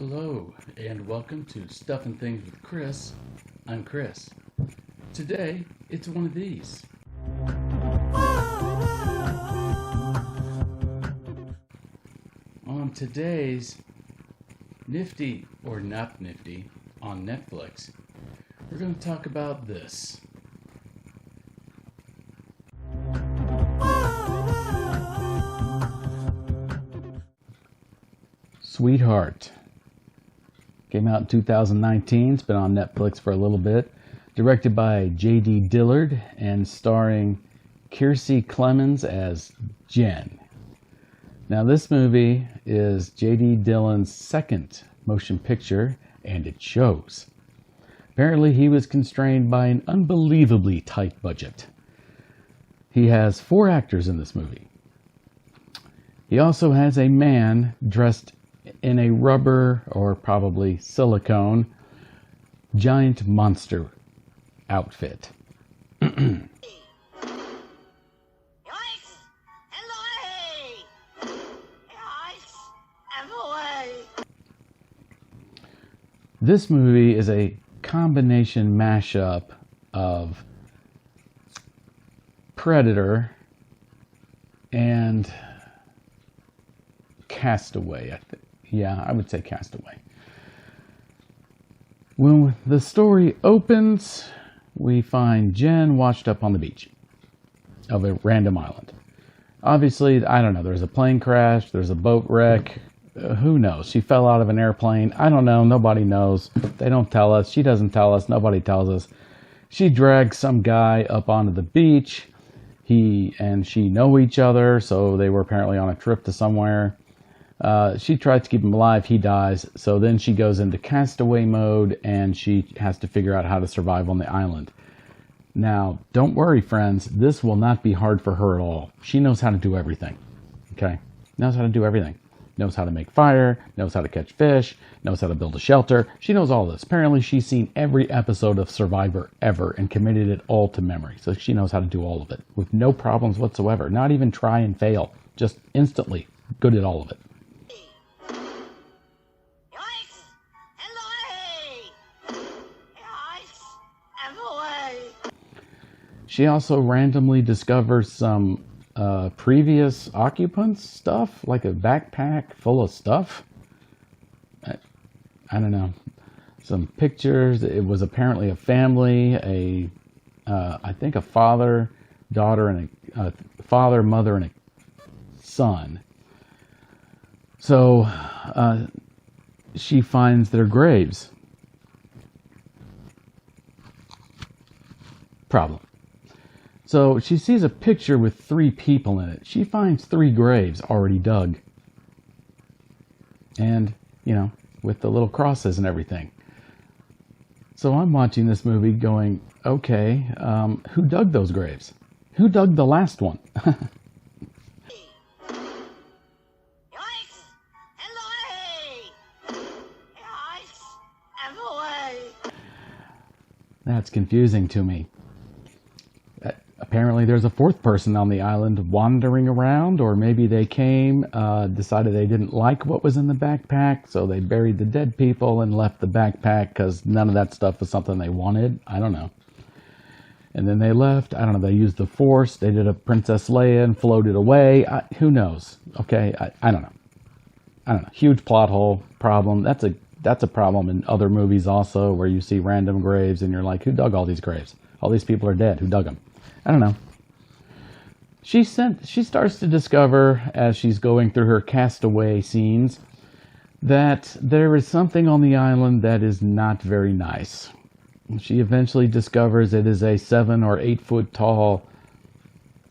Hello, and welcome to Stuff and Things with Chris. I'm Chris. Today, it's one of these. On today's Nifty or Not Nifty on Netflix, we're going to talk about this. Sweetheart. Came out in 2019. It's been on Netflix for a little bit. Directed by J.D. Dillard and starring Kiersey Clemons as Jen. Now this movie is J.D. Dillon's second motion picture, and it shows. Apparently he was constrained by an unbelievably tight budget. He has 4 actors in this movie. He also has a man dressed in a rubber or probably silicone giant monster outfit. This movie is a combination mashup of Predator and Castaway, I think. Yeah, I would say Castaway. When the story opens, we find Jen washed up on the beach of a random island. Obviously, I don't know, there's a plane crash, there's a boat wreck, who knows? She fell out of an airplane, I don't know, nobody knows. They don't tell us, she doesn't tell us, nobody tells us. She drags some guy up onto the beach. He and she know each other, so they were apparently on a trip to somewhere. She tries to keep him alive, he dies, so then she goes into castaway mode and she has to figure out how to survive on the island. Now, don't worry friends, this will not be hard for her at all. She knows how to do everything, okay? Knows how to do everything. Knows how to make fire, knows how to catch fish, knows how to build a shelter. She knows all this. Apparently she's seen every episode of Survivor ever and committed it all to memory, so she knows how to do all of it with no problems whatsoever. Not even try and fail, just instantly good at all of it. She also randomly discovers some previous occupants' stuff, like a backpack full of stuff. I don't know. Some pictures. It was apparently a family, I think a father, daughter, and a father, mother, and a son. So she finds their graves. Problem. So she sees a picture with 3 people in it. She finds 3 graves already dug. And, you know, with the little crosses and everything. So I'm watching this movie going, okay, who dug those graves? Who dug the last one? That's confusing to me. Apparently there's a 4th person on the island wandering around, or maybe they came, decided they didn't like what was in the backpack, so they buried the dead people and left the backpack because none of that stuff was something they wanted. I don't know. And then they left. I don't know. They used the Force. They did a Princess Leia and floated away. Who knows? Okay. I don't know. I don't know. Huge plot hole problem. That's a problem in other movies also, where you see random graves and you're like, who dug all these graves? All these people are dead. Who dug them? I don't know. She starts to discover, as she's going through her castaway scenes, that there is something on the island that is not very nice. She eventually discovers it is a 7 or 8 foot tall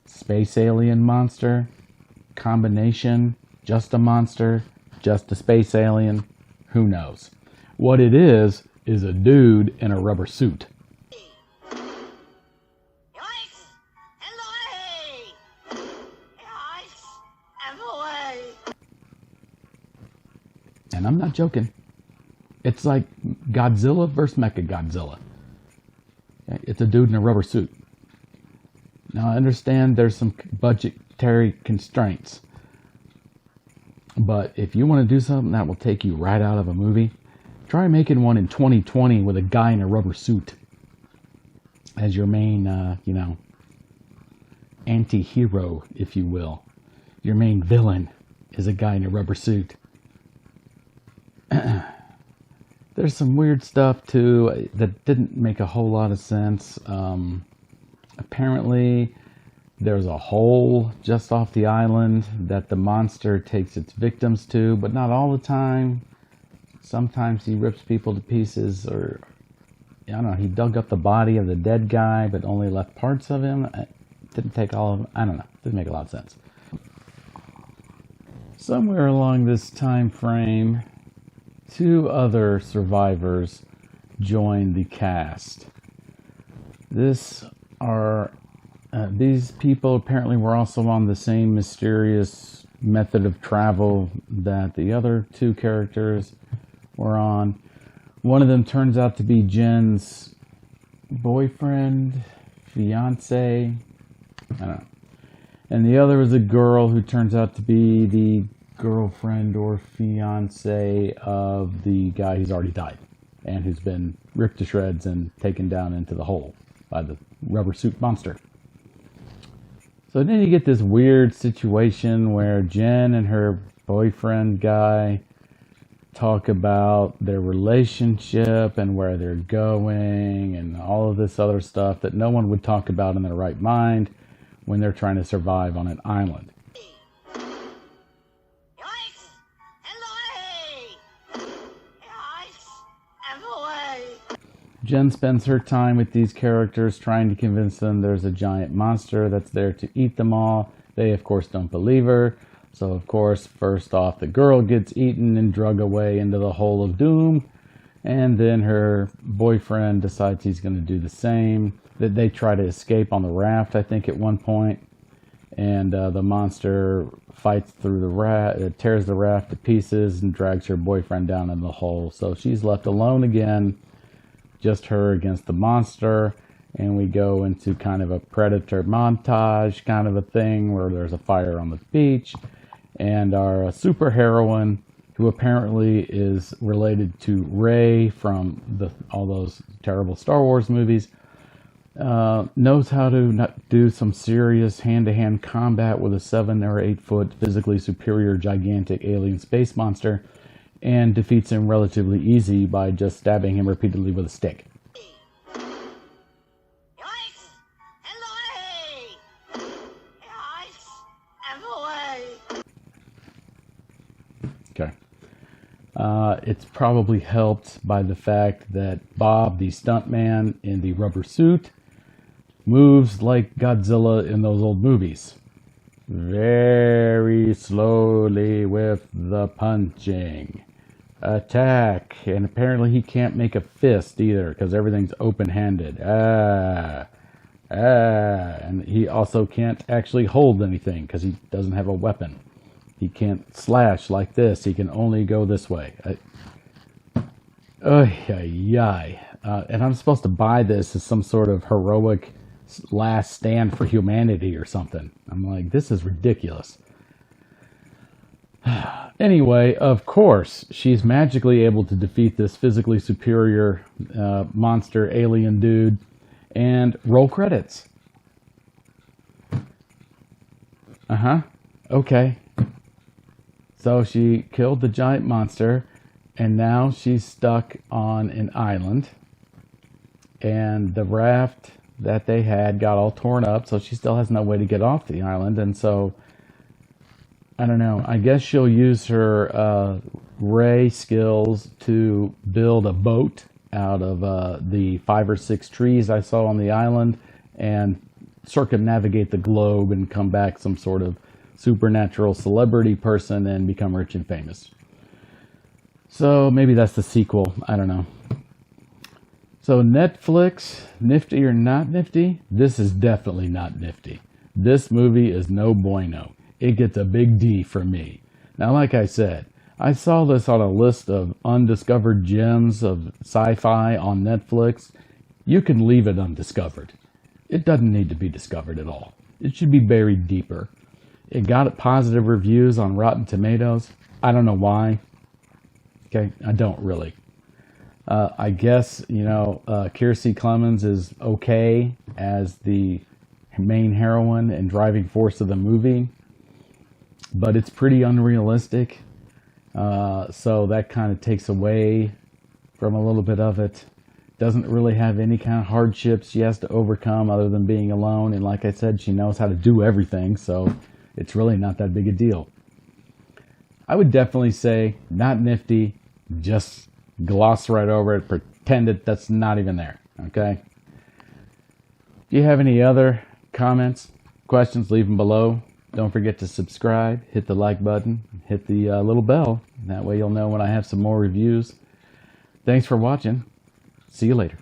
space alien monster. Combination, just a monster, just a space alien, who knows. What it is a dude in a rubber suit. And I'm not joking. It's like Godzilla versus Mechagodzilla. It's a dude in a rubber suit. Now I understand there's some budgetary constraints. But if you want to do something that will take you right out of a movie, try making one in 2020 with a guy in a rubber suit as your main, anti-hero, if you will. Your main villain is a guy in a rubber suit. There's some weird stuff, too, that didn't make a whole lot of sense. Apparently, there's a hole just off the island that the monster takes its victims to, but not all the time. Sometimes he rips people to pieces, or, I don't know, he dug up the body of the dead guy, but only left parts of him. It didn't take all of him. I don't know. Didn't make a lot of sense. Somewhere along this time frame, 2 other survivors joined the cast. These people apparently were also on the same mysterious method of travel that the other 2 characters were on. One of them turns out to be Jen's boyfriend, fiance, I don't know. And the other is a girl who turns out to be the girlfriend or fiance of the guy who's already died and who's been ripped to shreds and taken down into the hole by the rubber suit monster. So then you get this weird situation where Jen and her boyfriend guy talk about their relationship and where they're going and all of this other stuff that no one would talk about in their right mind when they're trying to survive on an island. Jen spends her time with these characters trying to convince them there's a giant monster that's there to eat them all. They, of course, don't believe her. So, of course, first off, the girl gets eaten and drug away into the hole of doom. And then her boyfriend decides he's going to do the same. That they try to escape on the raft, I think, at one point. And the monster fights through the raft, tears the raft to pieces and drags her boyfriend down in the hole. So she's left alone again. Just her against the monster, and we go into kind of a Predator montage kind of a thing where there's a fire on the beach, and our superheroine, who apparently is related to Rey from all those terrible Star Wars movies, knows how to do some serious hand-to-hand combat with a 7 or 8 foot physically superior gigantic alien space monster, and defeats him relatively easy by just stabbing him repeatedly with a stick. Okay. It's probably helped by the fact that Bob, the stuntman in the rubber suit, moves like Godzilla in those old movies. Very slowly with the punching. Attack. And apparently he can't make a fist either because everything's open-handed. And he also can't actually hold anything because he doesn't have a weapon. He can't slash like this. He can only go this way. And I'm supposed to buy this as some sort of heroic last stand for humanity or something. I'm like, this is ridiculous. Anyway, of course, she's magically able to defeat this physically superior monster alien dude and roll credits. Okay. So she killed the giant monster, and now she's stuck on an island, and the raft that they had got all torn up, so she still has no way to get off the island. And so, I don't know, I guess she'll use her Ray skills to build a boat out of the 5 or 6 trees I saw on the island and circumnavigate the globe and come back some sort of supernatural celebrity person and become rich and famous. So maybe that's the sequel. I don't know. So Netflix, nifty or not nifty? This is definitely not nifty. This movie is no bueno. It gets a big D from me. Now, like I said, I saw this on a list of undiscovered gems of sci-fi on Netflix. You can leave it undiscovered. It doesn't need to be discovered at all. It should be buried deeper. It got positive reviews on Rotten Tomatoes. I don't know why. Okay, I don't really. I guess, Kiersey Clemons is okay as the main heroine and driving force of the movie, but it's pretty unrealistic. So that kind of takes away from a little bit of it. Doesn't really have any kind of hardships she has to overcome other than being alone. And like I said, she knows how to do everything, so it's really not that big a deal. I would definitely say not nifty, just gloss right over it, pretend that that's not even there, okay? If you have any other comments, questions, leave them below. Don't forget to subscribe, hit the like button, hit the little bell. That way you'll know when I have some more reviews. Thanks for watching. See you later.